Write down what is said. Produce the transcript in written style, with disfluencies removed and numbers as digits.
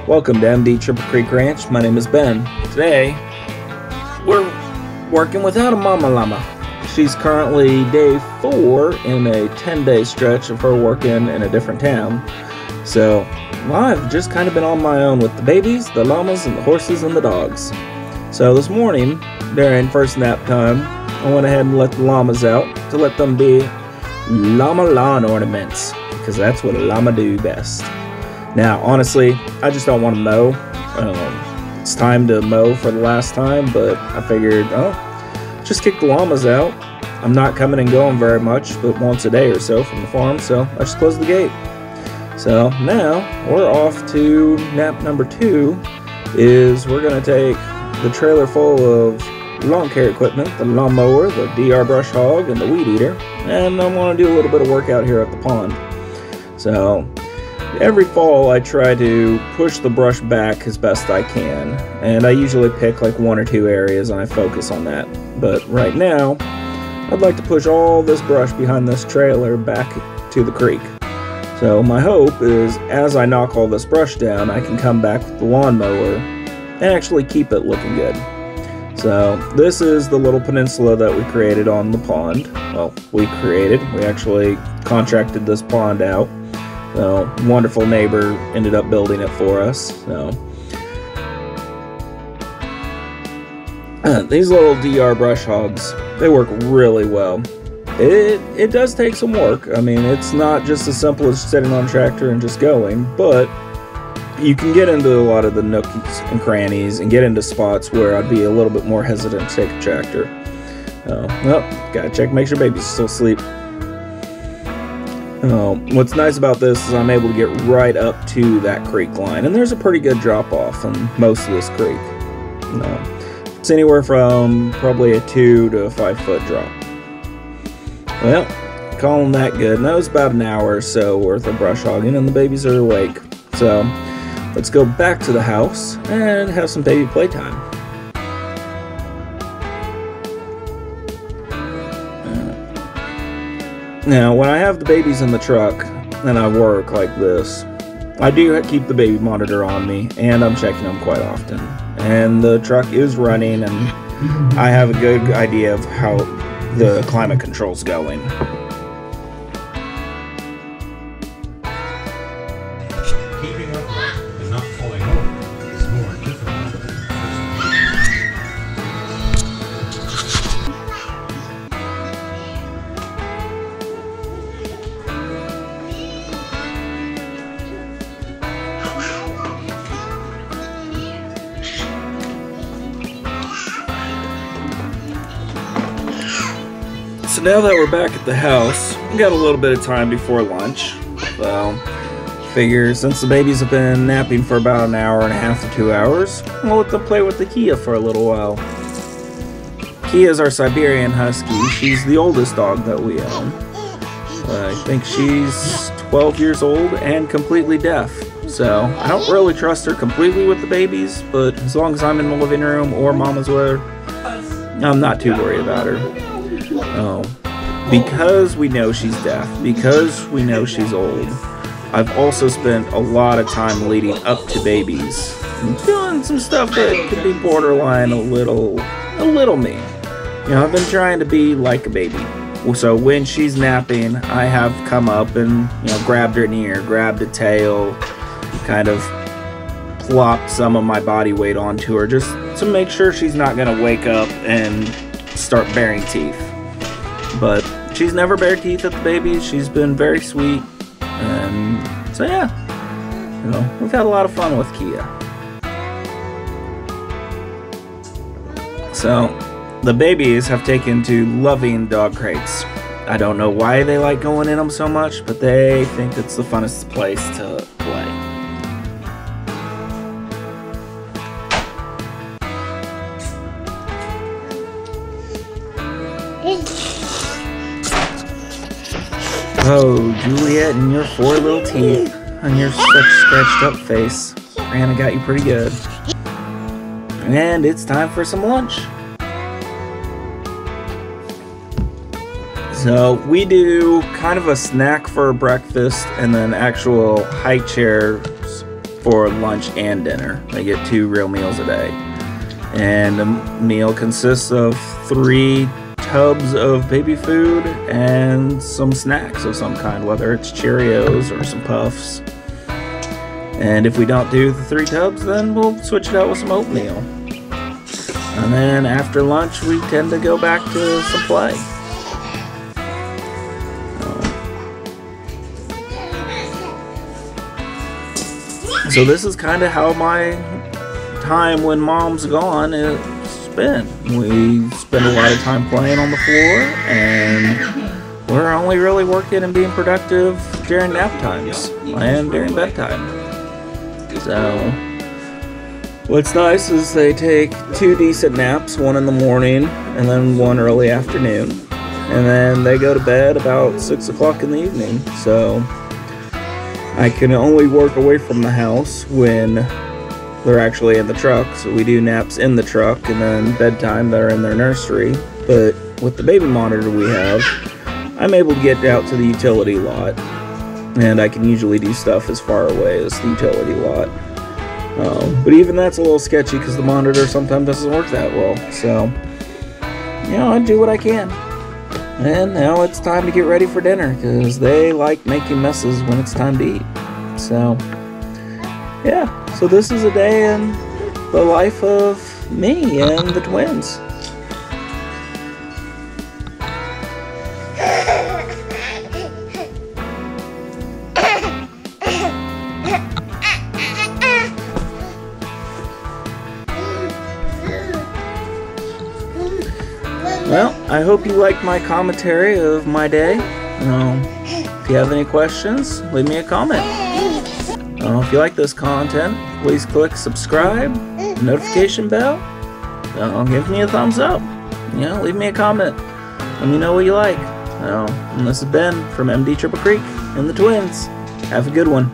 Welcome to MD Triple Creek Ranch. My name is Ben. Today, we're working without a Momma Llama. She's currently day 4 in a 10-day stretch of her working in a different town. So, I've just kind of been on my own with the babies, the llamas, and the horses and the dogs. So this morning, during first nap time, I went ahead and let the llamas out to let them be llama lawn ornaments, because that's what a llama do best. Now, honestly, I just don't want to mow. It's time to mow for the last time, but I figured, just kick the llamas out. I'm not coming and going very much, but once a day or so from the farm, so I just closed the gate. So now, we're off to nap number 2, is we're going to take the trailer full of lawn care equipment, the lawnmower, the DR brush hog, and the weed eater, and I want to do a little bit of work out here at the pond. So every fall I try to push the brush back as best I can, and I usually pick like 1 or 2 areas and I focus on that. But right now, I'd like to push all this brush behind this trailer back to the creek. So my hope is as I knock all this brush down, I can come back with the lawnmower and actually keep it looking good. So this is the little peninsula that we created on the pond. Well, we actually contracted this pond out. So, wonderful neighbor ended up building it for us. So, these little DR brush hogs, they work really well. It does take some work. I mean, it's not just as simple as sitting on a tractor and just going, but you can get into a lot of the nooks and crannies and get into spots where I'd be a little bit more hesitant to take a tractor. Well, gotta check, make sure baby's still asleep. What's nice about this is I'm able to get right up to that creek line, and there's a pretty good drop off on most of this creek. It's anywhere from probably a 2 to 5 foot drop. Well, calling that good. And that was about an hour or so worth of brush hogging, and the babies are awake. So let's go back to the house and have some baby playtime. Now, when I have the babies in the truck and I work like this, I do keep the baby monitor on me, and I'm checking them quite often. And the truck is running, and I have a good idea of how the climate control's going. Keeping upright and not falling over is more difficult than the So now that we're back at the house, we got a little bit of time before lunch. So, figure since the babies have been napping for about an hour and a half to 2 hours, we'll let them play with the Kia for a little while. Kia is our Siberian Husky. She's the oldest dog that we own. I think she's 12 years old and completely deaf. So, I don't really trust her completely with the babies, but as long as I'm in the living room or Mama's with her, I'm not too worried about her. Because we know she's deaf, because we know she's old, I've also spent a lot of time leading up to babies, doing some stuff that could be borderline a little mean. You know, I've been trying to be like a baby. So when she's napping, I have come up and, grabbed her ear, grabbed a tail, kind of plopped some of my body weight onto her, just to make sure she's not going to wake up and start baring teeth. But she's never bared teeth at the babies. She's been very sweet, and so yeah, we've had a lot of fun with Kia. So the babies have taken to loving dog crates. I don't know why they like going in them so much, but they think it's the funnest place to play. Oh, Juliet and your 4 little teeth and your such scratched up face. Anna got you pretty good. And it's time for some lunch. So we do kind of a snack for breakfast and then actual high chairs for lunch and dinner. They get 2 real meals a day. And the meal consists of 3 tubs of baby food and some snacks of some kind, whether it's Cheerios or some Puffs. And if we don't do the 3 tubs, then we'll switch it out with some oatmeal. And then after lunch, we tend to go back to some play. So this is kind of how my time when Mom's gone is spent. We spend a lot of time playing on the floor, and we're only really working and being productive during nap times and during bedtime. So what's nice is they take 2 decent naps, one in the morning and then one early afternoon, and then they go to bed about 6 o'clock in the evening. So I can only work away from the house when they're actually in the truck, so we do naps in the truck, and then bedtime they're in their nursery. But with the baby monitor we have, I'm able to get out to the utility lot, and I can usually do stuff as far away as the utility lot. But even that's a little sketchy because the monitor sometimes doesn't work that well. So, you know, I do what I can. And now it's time to get ready for dinner because they like making messes when it's time to eat. So, yeah. So this is a day in the life of me and the twins. Well, I hope you liked my commentary of my day. If you have any questions, leave me a comment. If you like this content, please click subscribe, notification bell. Give me a thumbs up. Leave me a comment. Let me know what you like. And this has Ben from MD Triple Creek and the Twins. Have a good one.